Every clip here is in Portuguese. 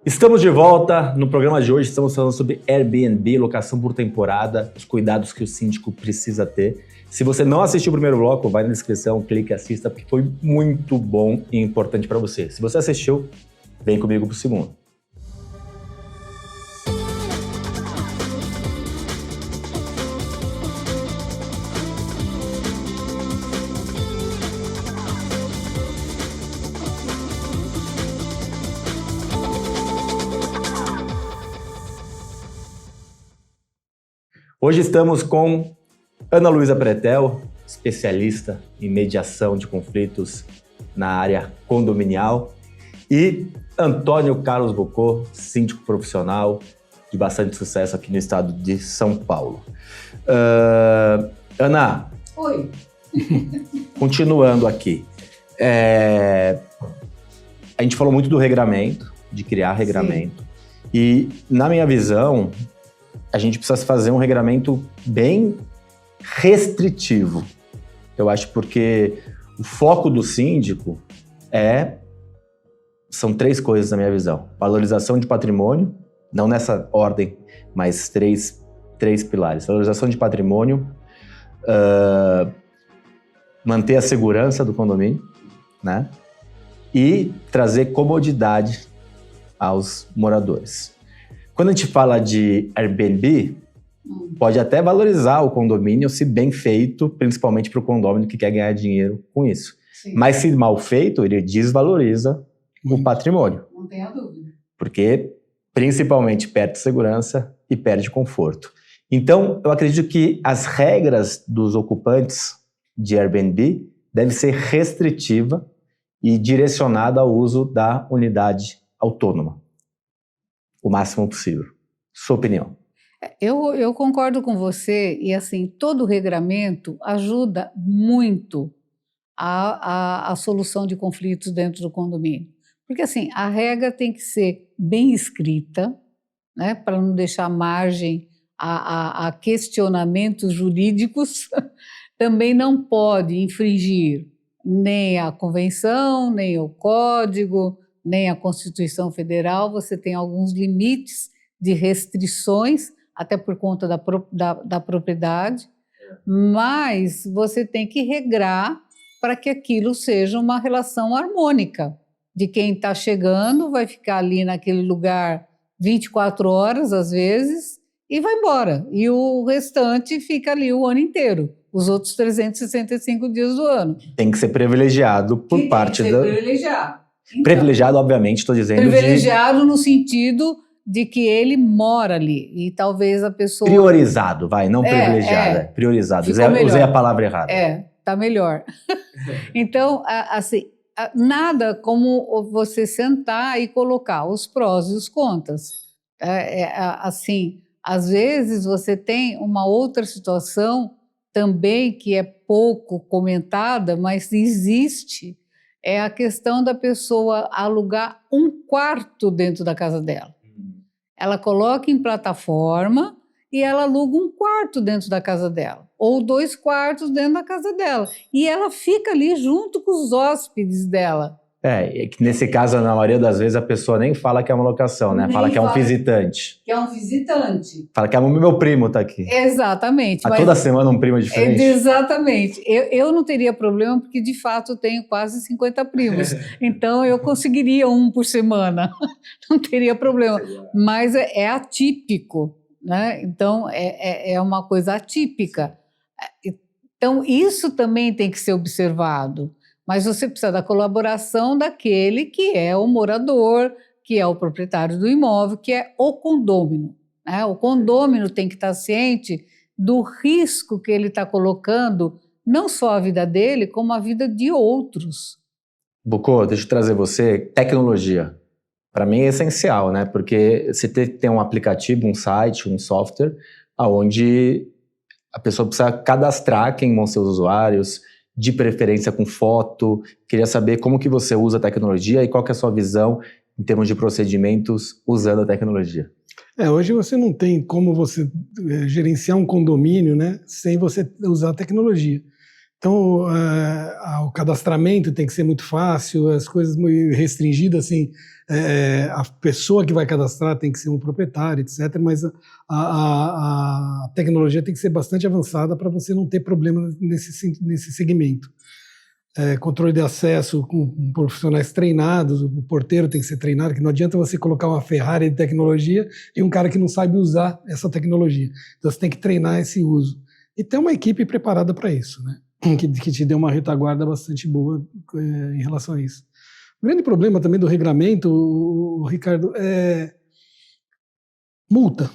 Estamos de volta. No programa de hoje estamos falando sobre Airbnb, locação por temporada, os cuidados que o síndico precisa ter. Se você não assistiu o primeiro bloco, vai na descrição, clique e assista, porque foi muito bom e importante para você. Se você assistiu, vem comigo pro segundo. Hoje estamos com Ana Luísa Pretel, especialista em mediação de conflitos na área condominial, e Antônio Carlos Bocô, síndico profissional de bastante sucesso aqui no estado de São Paulo. Ana. Oi. Continuando aqui. A gente falou muito do regramento, de criar regramento. Sim. E, na minha visão, a gente precisa fazer um regramento bem restritivo. Eu acho porque o foco do síndico são três coisas na minha visão. Valorização de patrimônio, não nessa ordem, mas três pilares. Valorização de patrimônio, manter a segurança do condomínio, né? E trazer comodidade aos moradores. Quando a gente fala de Airbnb, pode até valorizar o condomínio se bem feito, principalmente para o condomínio que quer ganhar dinheiro com isso. Sim. Mas se mal feito, ele desvaloriza o patrimônio. Não tenha dúvida. Porque principalmente perde segurança e perde conforto. Então, eu acredito que as regras dos ocupantes de Airbnb devem ser restritiva e direcionada ao uso da unidade autônoma. O máximo possível. Sua opinião? Eu concordo com você e, assim, todo o regramento ajuda muito a solução de conflitos dentro do condomínio. Porque, assim, a regra tem que ser bem escrita, né, para não deixar margem a questionamentos jurídicos. Também não pode infringir nem a convenção, nem o código, nem a Constituição Federal. Você tem alguns limites de restrições, até por conta da propriedade, mas você tem que regrar para que aquilo seja uma relação harmônica, de quem está chegando, vai ficar ali naquele lugar 24 horas, às vezes, e vai embora, e o restante fica ali o ano inteiro, os outros 365 dias do ano. Tem que ser privilegiado por parte da... Privilegiado. Então, privilegiado, obviamente, estou dizendo privilegiado no sentido de que ele mora ali, e talvez a pessoa... Priorizado, não privilegiado, priorizado. Usei a palavra errada. Tá melhor. Então, assim, nada como você sentar e colocar os prós e os contras. Assim, às vezes você tem uma outra situação também que é pouco comentada, mas existe, é a questão da pessoa alugar um quarto dentro da casa dela. Ela coloca em plataforma e ela aluga um quarto dentro da casa dela, ou 2 quartos dentro da casa dela, e ela fica ali junto com os hóspedes dela. Nesse caso, na maioria das vezes, a pessoa nem fala que é uma locação, né? Fala que é um visitante. Que é um visitante. Fala que meu primo está aqui. Exatamente. Mas toda semana um primo diferente. Exatamente. Eu não teria problema, porque de fato eu tenho quase 50 primos. Então eu conseguiria um por semana. Não teria problema. Mas é atípico, né? Então é uma coisa atípica. Então isso também tem que ser observado. Mas você precisa da colaboração daquele que é o morador, que é o proprietário do imóvel, que é o condômino, né? O condômino tem que estar ciente do risco que ele está colocando, não só a vida dele, como a vida de outros. Bocô, deixa eu trazer você. Tecnologia. Para mim é essencial, né? Porque você tem um aplicativo, um site, um software, onde a pessoa precisa cadastrar quem vão ser os usuários, de preferência com foto. Queria saber como que você usa a tecnologia e qual que é a sua visão em termos de procedimentos usando a tecnologia. Hoje você não tem como você gerenciar um condomínio, né, sem você usar a tecnologia. Então, o cadastramento tem que ser muito fácil, as coisas muito restringidas, assim, a pessoa que vai cadastrar tem que ser um proprietário, etc. Mas a tecnologia tem que ser bastante avançada para você não ter problema nesse segmento. Controle de acesso com profissionais treinados, o porteiro tem que ser treinado, que não adianta você colocar uma Ferrari de tecnologia e um cara que não sabe usar essa tecnologia. Então, você tem que treinar esse uso. E ter uma equipe preparada para isso, né? Que te dê uma retaguarda bastante boa em relação a isso. O grande problema também do regramento, Ricardo, é multa.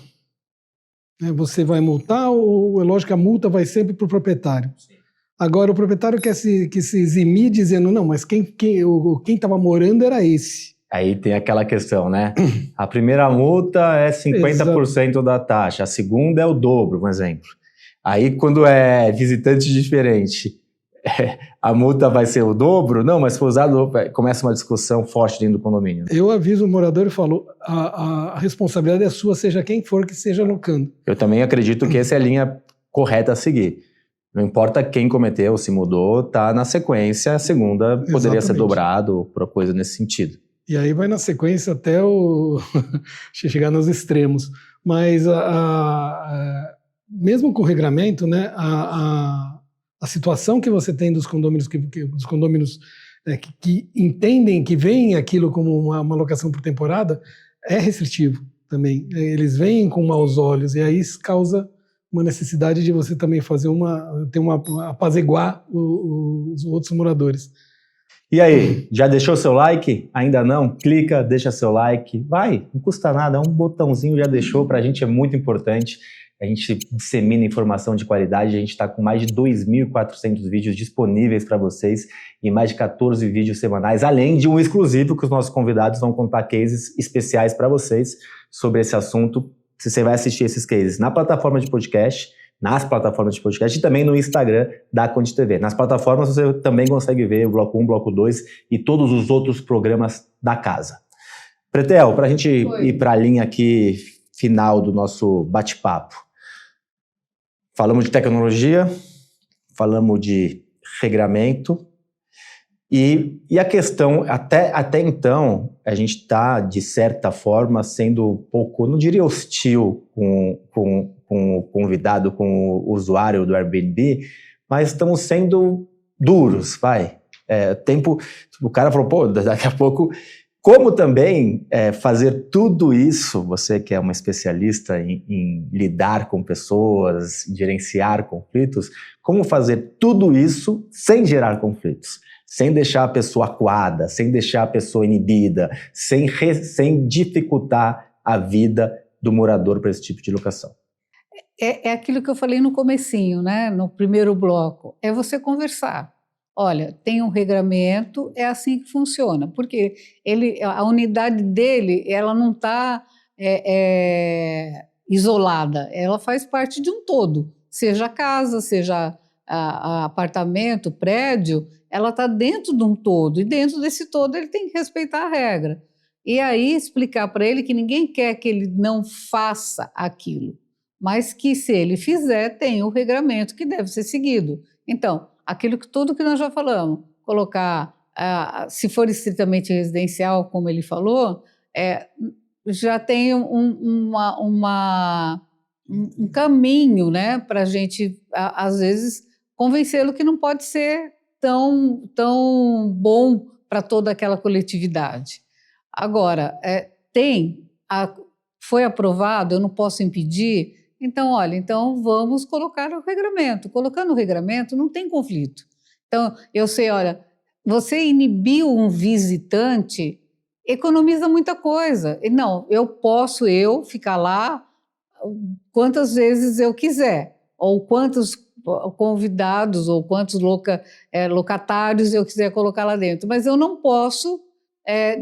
Você vai multar, ou é lógico que a multa vai sempre para o proprietário. Sim. Agora, o proprietário quer se eximir dizendo, não, mas quem estava morando era esse. Aí tem aquela questão, né? A primeira multa é 50% da taxa, a segunda é o dobro, um exemplo. Aí, quando é visitante diferente, a multa vai ser o dobro? Não, mas se for usado, começa uma discussão forte dentro do condomínio. Eu aviso o morador e falo, a responsabilidade é sua, seja quem for que esteja locando. Eu também acredito que essa é a linha correta a seguir. Não importa quem cometeu, se mudou, tá na sequência, a segunda poderia ser dobrado, por coisa nesse sentido. E aí vai na sequência até chegar nos extremos. Mas mesmo com o regramento, né, a situação que você tem dos condomínios que entendem, que veem aquilo como uma locação por temporada, é restritivo também. Eles veem com maus olhos, e aí isso causa uma necessidade de você também apaziguar os outros moradores. E aí, já deixou seu like? Ainda não? Clica, deixa seu like. Vai, não custa nada, um botãozinho já deixou, pra gente é muito importante. A gente dissemina informação de qualidade, a gente está com mais de 2.400 vídeos disponíveis para vocês e mais de 14 vídeos semanais, além de um exclusivo que os nossos convidados vão contar cases especiais para vocês sobre esse assunto. Se você vai assistir esses cases na plataforma de podcast, nas plataformas de podcast e também no Instagram da Conde TV. Nas plataformas você também consegue ver o Bloco 1, Bloco 2 e todos os outros programas da casa. Pretel, para a gente ir para a linha aqui final do nosso bate-papo. Falamos de tecnologia, falamos de regramento e a questão, até então, a gente está, de certa forma, sendo um pouco, não diria hostil com o convidado, com o usuário do Airbnb, mas estamos sendo duros, vai. O cara falou, pô, daqui a pouco... Como também fazer tudo isso, você que é uma especialista em lidar com pessoas, gerenciar conflitos, como fazer tudo isso sem gerar conflitos, sem deixar a pessoa acuada, sem deixar a pessoa inibida, sem dificultar a vida do morador para esse tipo de locação? É aquilo que eu falei no comecinho, né? No primeiro bloco, é você conversar. Olha, tem um regramento, é assim que funciona, porque a unidade dele, ela não está isolada, ela faz parte de um todo, seja casa, seja apartamento, prédio, ela está dentro de um todo, e dentro desse todo ele tem que respeitar a regra. E aí explicar para ele que ninguém quer que ele não faça aquilo, mas que se ele fizer, tem o regramento que deve ser seguido. Então, tudo que nós já falamos, colocar, se for estritamente residencial, como ele falou, já tem um caminho, né, para a gente, às vezes, convencê-lo que não pode ser tão bom para toda aquela coletividade. Agora, foi aprovado, eu não posso impedir. Então, olha, vamos colocar o regramento. Colocando o regramento, não tem conflito. Então, eu sei, olha, você inibiu um visitante, economiza muita coisa. Não, eu posso ficar lá quantas vezes eu quiser, ou quantos convidados, ou quantos locatários eu quiser colocar lá dentro, mas eu não posso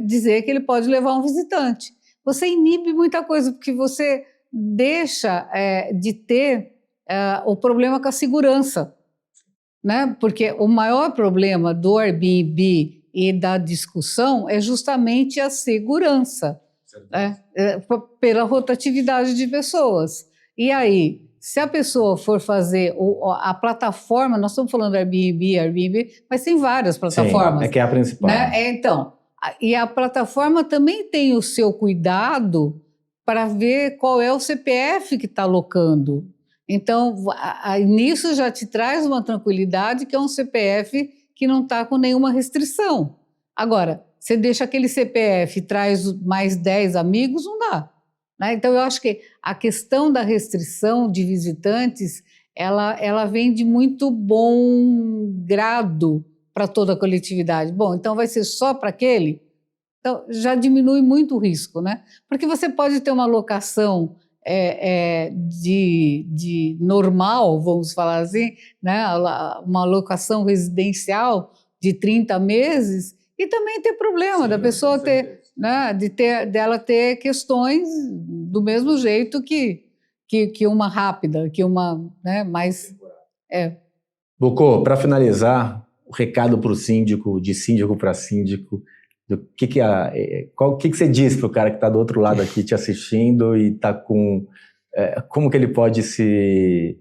dizer que ele pode levar um visitante. Você inibe muita coisa, porque você deixa de ter o problema com a segurança, né? Porque o maior problema do Airbnb e da discussão é justamente a segurança, né? Pela rotatividade de pessoas. E aí, se a pessoa for fazer a plataforma, nós estamos falando Airbnb, mas tem várias plataformas. Sim, é que é a principal. Né? Então, e a plataforma também tem o seu cuidado para ver qual é o CPF que está alocando. Então, nisso já te traz uma tranquilidade que é um CPF que não está com nenhuma restrição. Agora, você deixa aquele CPF e traz mais 10 amigos, não dá. Né? Então, eu acho que a questão da restrição de visitantes, ela vem de muito bom grado para toda a coletividade. Bom, então vai ser só para aquele? Então, já diminui muito o risco, né? Porque você pode ter uma locação de normal, vamos falar assim, né? Uma locação residencial de 30 meses e também ter problema da pessoa ter, né? Dela ter questões do mesmo jeito que uma rápida, que uma, né? Mais... Bocô, para finalizar, o recado para o síndico, de síndico para síndico, o que você diz para o cara que está do outro lado aqui te assistindo e está com... como que ele pode se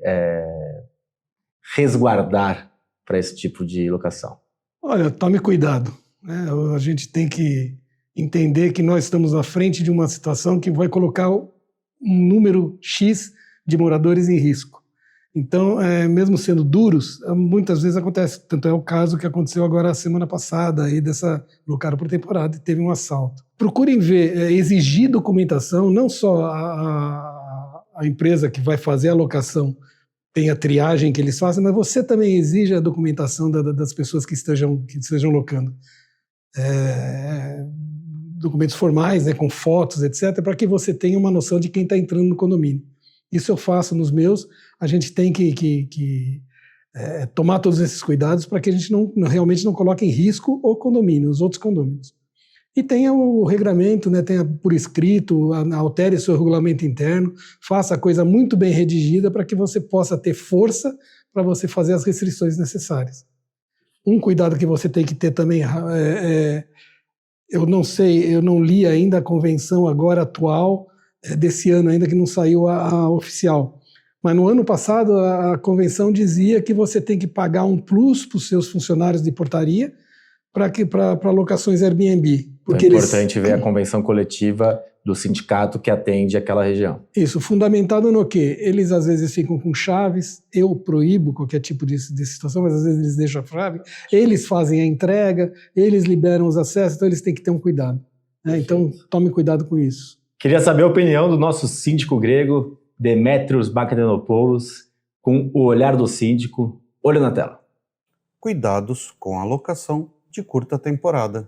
resguardar para esse tipo de locação? Olha, tome cuidado. Né? A gente tem que entender que nós estamos à frente de uma situação que vai colocar um número X de moradores em risco. Então, mesmo sendo duros, muitas vezes acontece. Tanto é o caso que aconteceu agora a semana passada, aí dessa locaram por temporada e teve um assalto. Procurem ver, exigir documentação, não só a empresa que vai fazer a locação tem a triagem que eles fazem, mas você também exige a documentação das pessoas que estejam locando. Documentos formais, né, com fotos, etc., para que você tenha uma noção de quem está entrando no condomínio. Isso eu faço nos meus. A gente tem que tomar todos esses cuidados para que a gente realmente não coloque em risco o condomínio, os outros condôminos. E tenha o regramento, né, tenha por escrito, altere seu regulamento interno, faça a coisa muito bem redigida para que você possa ter força para você fazer as restrições necessárias. Um cuidado que você tem que ter também, eu não sei, eu não li ainda a convenção agora atual, desse ano ainda que não saiu a oficial. Mas no ano passado a convenção dizia que você tem que pagar um plus para os seus funcionários de portaria para locações Airbnb. Porque é importante ver a convenção coletiva do sindicato que atende aquela região. Isso, fundamentado no quê? Eles às vezes ficam com chaves, eu proíbo qualquer tipo de situação, mas às vezes eles deixam a chave, eles fazem a entrega, eles liberam os acessos, então eles têm que ter um cuidado. Né? Então tome cuidado com isso. Queria saber a opinião do nosso síndico grego, Demetrios Makritenopoulos, com o olhar do síndico. Olho na tela. Cuidados com a locação de curta temporada.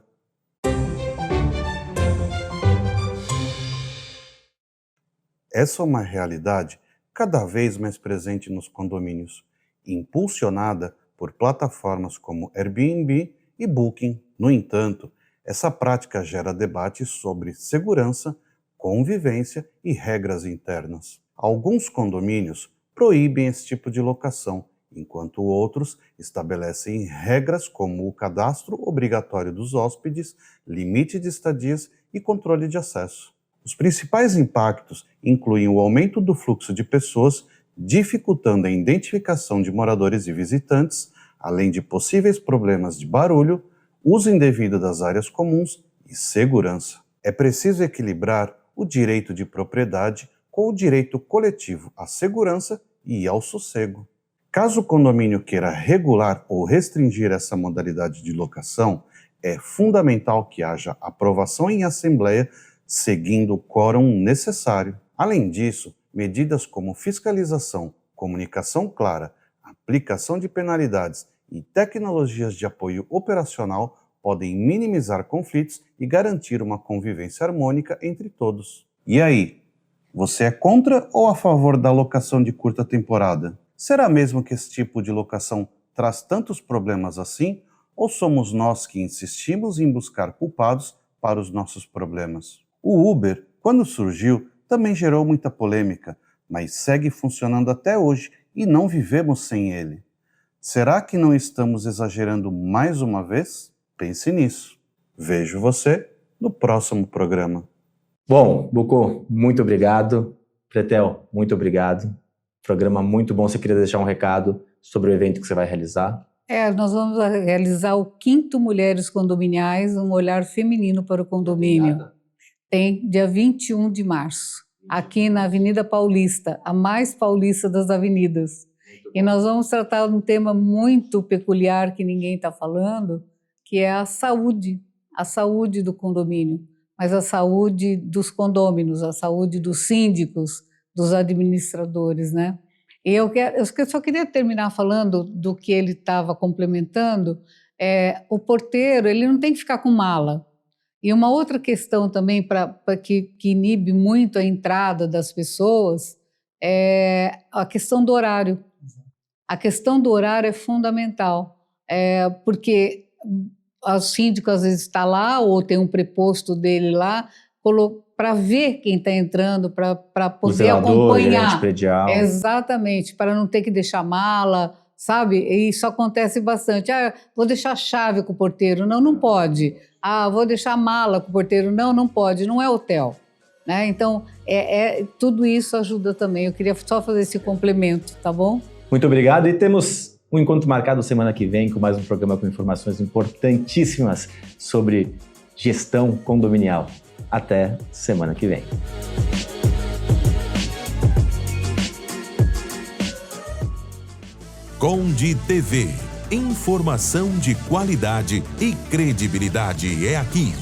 Essa é uma realidade cada vez mais presente nos condomínios, impulsionada por plataformas como Airbnb e Booking. No entanto, essa prática gera debates sobre segurança, convivência e regras internas. Alguns condomínios proíbem esse tipo de locação, enquanto outros estabelecem regras como o cadastro obrigatório dos hóspedes, limite de estadias e controle de acesso. Os principais impactos incluem o aumento do fluxo de pessoas, dificultando a identificação de moradores e visitantes, além de possíveis problemas de barulho, uso indevido das áreas comuns e segurança. É preciso equilibrar o direito de propriedade com o direito coletivo à segurança e ao sossego. Caso o condomínio queira regular ou restringir essa modalidade de locação, é fundamental que haja aprovação em assembleia seguindo o quórum necessário. Além disso, medidas como fiscalização, comunicação clara, aplicação de penalidades e tecnologias de apoio operacional podem minimizar conflitos e garantir uma convivência harmônica entre todos. E aí, você é contra ou a favor da locação de curta temporada? Será mesmo que esse tipo de locação traz tantos problemas assim, ou somos nós que insistimos em buscar culpados para os nossos problemas? O Uber, quando surgiu, também gerou muita polêmica, mas segue funcionando até hoje e não vivemos sem ele. Será que não estamos exagerando mais uma vez? Pense nisso. Vejo você no próximo programa. Bom, Bocô, muito obrigado. Pretel, muito obrigado. Programa muito bom. Você queria deixar um recado sobre o evento que você vai realizar? Nós vamos realizar o 5º Mulheres Condominiais, um olhar feminino para o condomínio. Tem dia 21 de março, aqui na Avenida Paulista, a mais paulista das avenidas. E nós vamos tratar de um tema muito peculiar que ninguém está falando, que é a saúde do condomínio, mas a saúde dos condôminos, a saúde dos síndicos, dos administradores, né? E eu só queria terminar falando do que ele estava complementando. O porteiro, ele não tem que ficar com mala. E uma outra questão também que inibe muito a entrada das pessoas é a questão do horário. A questão do horário é fundamental, porque o síndico às vezes está lá ou tem um preposto dele lá para ver quem está entrando, para poder acompanhar. Predial. Exatamente, para não ter que deixar mala, sabe? E isso acontece bastante. Vou deixar a chave com o porteiro. Não, não pode. Vou deixar a mala com o porteiro. Não, não pode. Não é hotel. Né? Então, tudo isso ajuda também. Eu queria só fazer esse complemento, tá bom? Muito obrigado. E temos um encontro marcado semana que vem com mais um programa com informações importantíssimas sobre gestão condominial. Até semana que vem. Conde TV. Informação de qualidade e credibilidade é aqui.